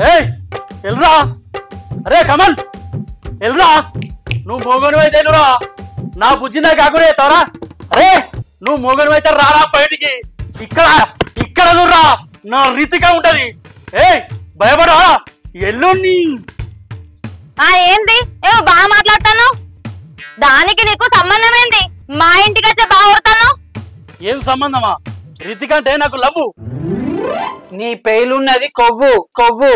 ఏయ్ ఎల్రా, అరే కమల్ ఎల్రా, నువ్వు మోగను అయితే ఎల్లురా, నా బుజ్జి నా కాకుండా అవుతావరా? అరే నువ్వు మోగను అయితే రారా బయటికి, ఇక్కడ ఇక్కడ చూడరా నా రీతిగా ఉంటది. ఏయ్ భయపడా ఎల్లుండి. ఏంది ఏమో బాగా మాట్లాడతాను, దానికి నీకు సంబంధం ఏంది? మా ఇంటికి వచ్చే బాగా కొడతాను. ఏం సంబంధమా? రీతిక అంటే నాకు లవ్వు. నీ పేలున్నది కొవ్వు కొవ్వు.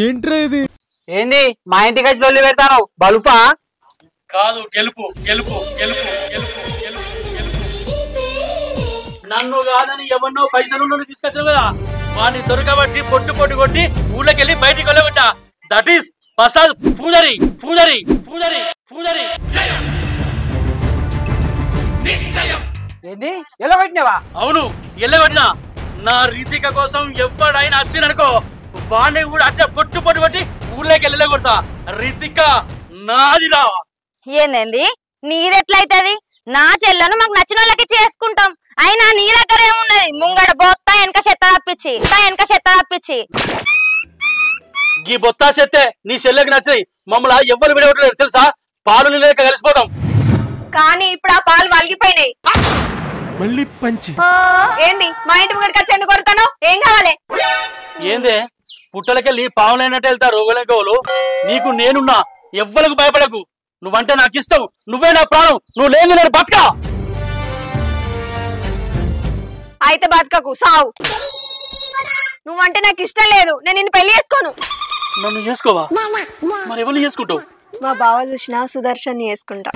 ఏంట్రా ఇది? ఏంది మా ఇంటికి వచ్చి లొల్లి పెడతాను బలుపా? కాదు గెలుపు గెలుపు గెలుపు గెలుపు గెలుపు గెలుపు. నన్ను కాదని ఎవరినో పైసలు తీసుకొచ్చావు కదా, వాడిని దొరకబట్టి పొట్టు పొట్టు కొట్టి ఊళ్ళకి వెళ్ళి బయటికి వెళ్ళగొట్టా. దట్ ఈస్ ప్రసాద్ పూజారి పూజారి పూజారి పూజారి. ఏంది ఎలా కొట్టినావా? అవును ఎల్లగొట్టినా. నా రీతిక కోసం ఎవడైనా వచ్చిననుకో వాడిని కూడా అట్లా పొట్టు పొట్టు కొట్టి ఊళ్ళకి వెళ్ళగొడతా. రీతిక నాదిరా. ఏందండి నీదెట్లయితది? నా చెల్లను మాకు నచ్చిన వాళ్ళకి చేసుకుంటాం. అయినా నీ దగ్గర ఏమున్నది? ముంగడ బొత్త వెనక చెత్త తప్పించి ఈ బొత్తా చెత్తే నీ చెల్లెకి నచ్చినాయి. మమ్మల్ని ఎవ్వరు విడవట్లేదు తెలుసా? పాలు నీళ్ళక కలిసిపోతాం. కానీ ఇప్పుడు ఆ పాలు వలిగిపోయినాయి. మళ్ళీ పంచి. ఏంది మా ఇంటి ముంగడికి వచ్చి ఎందుకు కొడతాను? ఏం కావాలి? ఏందే పుట్టలకెళ్ళి పావులైనట్టు వెళ్తారు రోగులకోలు. నీకు నేనున్నా, ఎవ్వరికి భయపడకు. నువ్వంటే నాకు ఇష్టం, నువ్వే నా ప్రాణం. నువ్వు లేదు నేను బతకా. అయితే బతకకు సావు. నువ్వంటే నాకు ఇష్టం లేదు, నేను నిన్ను పెళ్లి చేసుకోను. నన్ను చేసుకోవా? మరి ఎవరిని చేసుకుంటావు? మా బావ చూసినా సుదర్శన్ చేసుకుంటా.